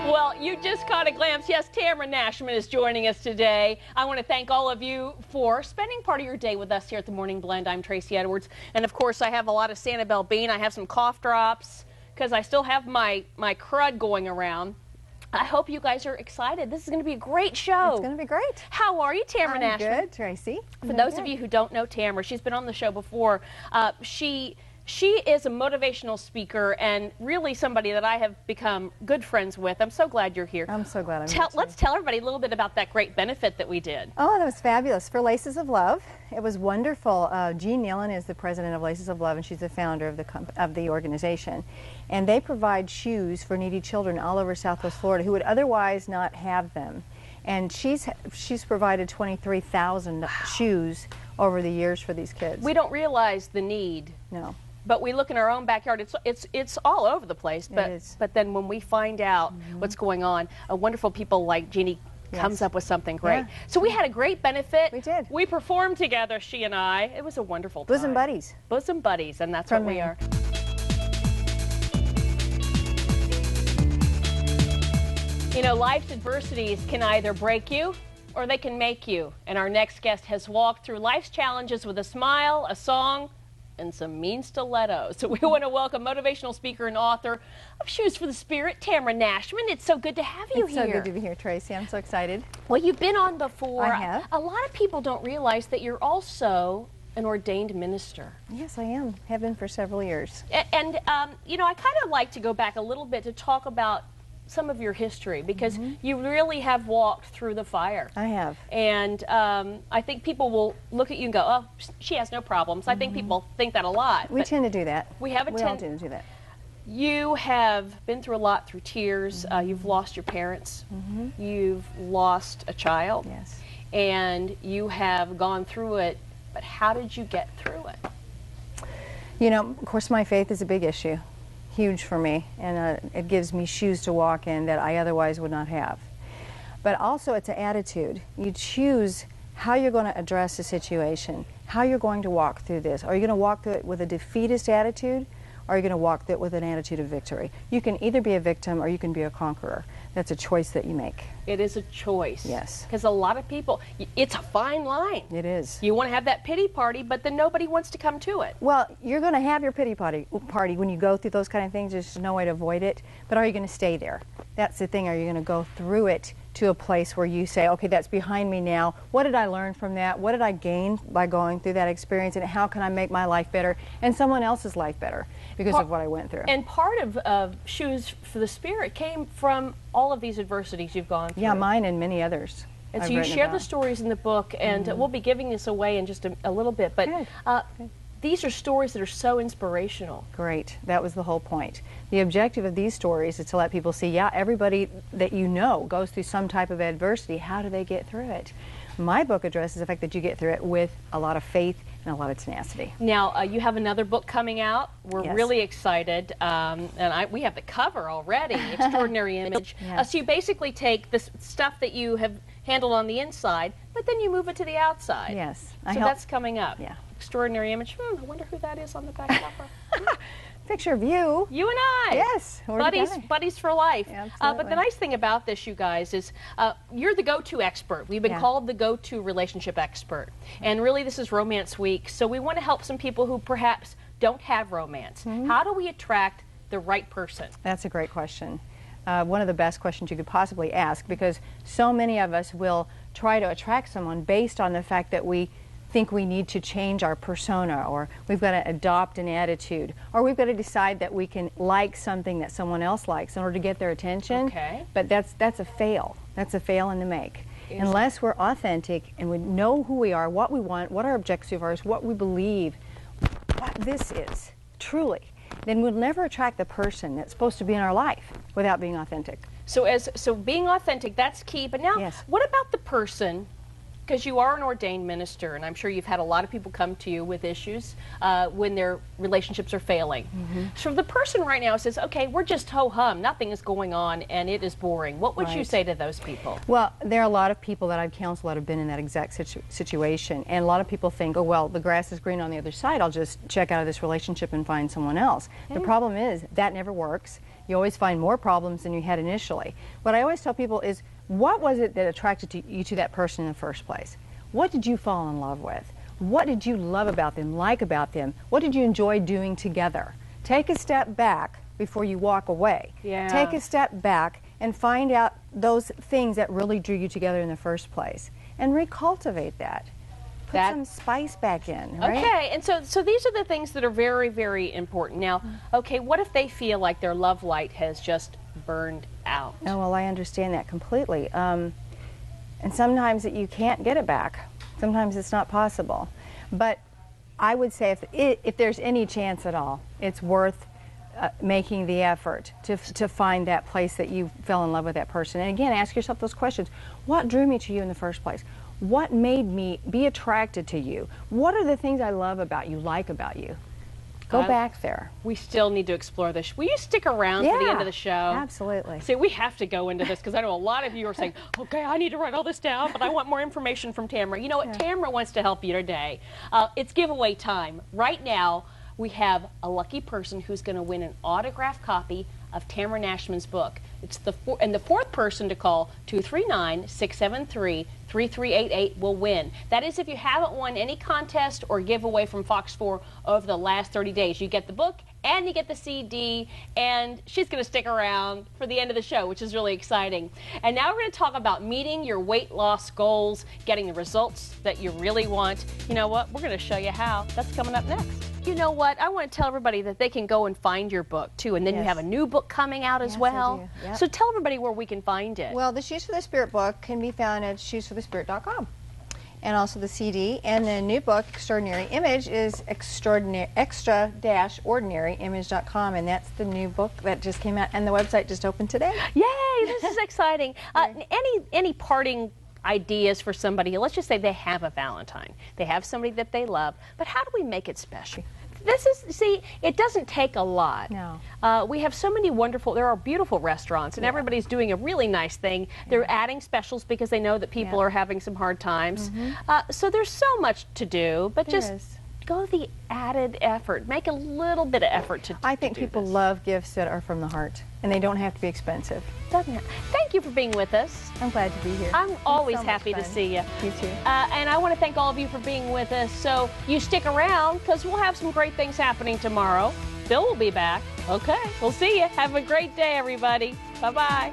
Well, you just caught a glimpse. Yes, Tamra Nashman is joining us today. I want to thank all of you for spending part of your day with us here at the Morning Blend. I'm Tracy Edwards. And of course, I have a lot of Sanibel bean. I have some cough drops because I still have my crud going around. I hope you guys are excited. This is going to be a great show. It's going to be great. How are you, Tamra Nashman? I'm good, Tracy. For those of you who don't know Tamra, she's been on the show before. She is a motivational speaker and really somebody that I have become good friends with. I'm so glad you're here. I'm so glad I'm here. Let's tell everybody a little bit about that great benefit that we did. Oh, that was fabulous. For Laces of Love, it was wonderful. Jean Nealon is the president of Laces of Love, and she's the founder of the organization. And they provide shoes for needy children all over Southwest Florida who would otherwise not have them. And she's provided 23,000 shoes over the years for these kids. We don't realize the need. No. But we look in our own backyard. It's all over the place. But then when we find out what's going on, wonderful people like Jeannie comes up with something great. Yeah. So we had a great benefit. We did. We performed together, she and I. It was a wonderful time. Bosom buddies. Bosom buddies, and that's what we are. You know, life's adversities can either break you or they can make you. And our next guest has walked through life's challenges with a smile, a song, and some mean stilettos. So we want to welcome motivational speaker and author of Shoes for the Spirit, Tamra Nashman. It's so good to have you here. It's so good to be here, Tracy. I'm so excited. Well, you've been on before. I have. A lot of people don't realize that you're also an ordained minister. Yes, I am. Have been for several years. And you know, I kind of like to go back a little bit to talk about some of your history, because you really have walked through the fire. I have. And I think people will look at you and go, oh, she has no problems. I think people think that a lot. We tend to do that. We all tend to do that. You have been through a lot through tears. You've lost your parents. You've lost a child. Yes. And you have gone through it, but how did you get through it? You know, of course, my faith is a big issue. Huge for me, and it gives me shoes to walk in that I otherwise would not have. But also it's an attitude. You choose how you're going to address a situation, how you're going to walk through this. Are you going to walk through it with a defeatist attitude, or are you going to walk through it with an attitude of victory? You can either be a victim or you can be a conqueror. That's a choice that you make. It is a choice. Yes. Because a lot of people, it's a fine line. It is. You want to have that pity party, but then nobody wants to come to it. Well, you're going to have your pity party when you go through those kind of things. There's no way to avoid it. But are you going to stay there? That's the thing. Are you going to go through it to a place where you say, okay, that's behind me now. What did I learn from that? What did I gain by going through that experience? And how can I make my life better and someone else's life better because of what I went through? And part of Shoes for the Spirit came from all of these adversities you've gone through. Yeah, mine and many others. And so you share the stories in the book, and we'll be giving this away in just a little bit. But these are stories that are so inspirational. Great. That was the whole point. The objective of these stories is to let people see, yeah, everybody that you know goes through some type of adversity. How do they get through it? My book addresses the fact that you get through it with a lot of faith and a lot of tenacity. Now, you have another book coming out. We're really excited. And we have the cover already, Extraordinary Image. So you basically take the stuff that you have handled on the inside, but then you move it to the outside. Yes. So that's coming up. Yeah. Extraordinary Image. I wonder who that is on the back cover. Picture of you. You and I. Yes. Buddies for life. Yeah, but the nice thing about this, you guys, is you're the go-to expert. We've been called the go-to relationship expert. And really, this is Romance Week. So we want to help some people who perhaps don't have romance. How do we attract the right person? That's a great question. One of the best questions you could possibly ask, because so many of us will try to attract someone based on the fact that we think we need to change our persona, or we've got to adopt an attitude, or we've got to decide that we can like something that someone else likes in order to get their attention. Okay. But that's a fail. That's a fail in the make. Unless we're authentic and we know who we are, what we want, what our objectives are, what we believe, what this is, truly, then we'll never attract the person that's supposed to be in our life without being authentic. So being authentic, that's key. But now, what about the person? Because you are an ordained minister, and I'm sure you've had a lot of people come to you with issues when their relationships are failing. So the person right now says, okay, we're just ho-hum, nothing is going on, and it is boring. What would you say to those people? Well, there are a lot of people that I've counseled that have been in that exact situation, and a lot of people think, oh, well, the grass is green on the other side. I'll just check out of this relationship and find someone else. The problem is that never works. You always find more problems than you had initially. What I always tell people is, what was it that attracted you to that person in the first place? What did you fall in love with? What did you love about them, like about them? What did you enjoy doing together? Take a step back before you walk away. Yeah. Take a step back and find out those things that really drew you together in the first place, and recultivate that. Put some spice back in, right? Okay, and so these are the things that are very, very important. Now, okay, what if they feel like their love light has just burned out? Oh, well, I understand that completely. And sometimes you can't get it back. Sometimes it's not possible. But I would say if there's any chance at all, it's worth making the effort to find that place that you fell in love with that person. And again, ask yourself those questions. What drew me to you in the first place? What made me be attracted to you? What are the things I love about you, like about you? Go back there. We still need to explore this. Will you stick around for the end of the show? Absolutely. See, we have to go into this because I know a lot of you are saying, okay, I need to write all this down, but I want more information from Tamra. You know what? Tamra wants to help you today. It's giveaway time. Right now, we have a lucky person who's going to win an autographed copy of Tamra Nashman's book. It's the fourth person to call 239-673-3388 will win. That is if you haven't won any contest or giveaway from Fox 4 over the last 30 days. You get the book and you get the CD, and she's going to stick around for the end of the show, which is really exciting. And now we're going to talk about meeting your weight loss goals, getting the results that you really want. You know what? We're going to show you how. That's coming up next. You know what? I want to tell everybody that they can go and find your book, too. And then you have a new book coming out as well. Yep. So tell everybody where we can find it. Well, the Shoes for the Spirit book can be found at shoesforthespirit.com. And also the CD. And the new book, Extraordinary Image, is extra-ordinaryimage.com. And that's the new book that just came out. And the website just opened today. Yay! This is exciting. Any parting ideas for somebody? Let's just say they have a Valentine. They have somebody that they love. But how do we make it special? See, it doesn't take a lot. No. We have so many there are beautiful restaurants, and everybody's doing a really nice thing. They're adding specials because they know that people are having some hard times. So there's so much to do, but just go the added effort. Make a little bit of effort to I think people love gifts that are from the heart, and they don't have to be expensive. Thank you for being with us. I'm glad to be here. I'm always happy to see you. You too. And I want to thank all of you for being with us. So you stick around because we'll have some great things happening tomorrow. Bill will be back. Okay, we'll see you. Have a great day, everybody. Bye-bye.